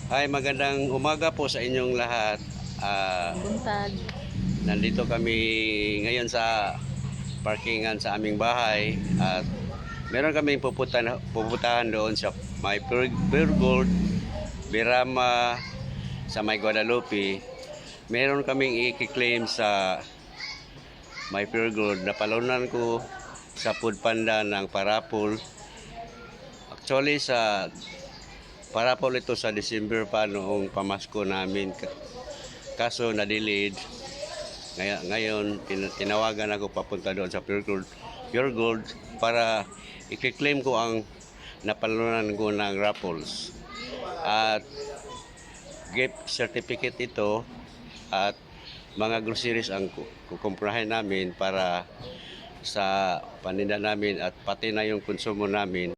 Ay, magandang umaga po sa inyong lahat. Buntag. Nandito kami ngayon sa parkingan sa aming bahay at meron kaming pupuntahan doon sa may Pure Gold, Birama, sa may Guadalupe. Meron kaming i-claim sa may Pure Gold. Napalunan ko sa Food Panda ng parapol. Actually, sa parapol ito sa December pa noong pamasko namin. Kaso na-delayed. Ngayon, tinawagan ako papunta doon sa Pure Gold para i-claim ko ang napalunan ko ng raffles. At gift certificate ito at mga groceries ang kukumprahin namin para sa paninda namin at pati na yung konsumo namin.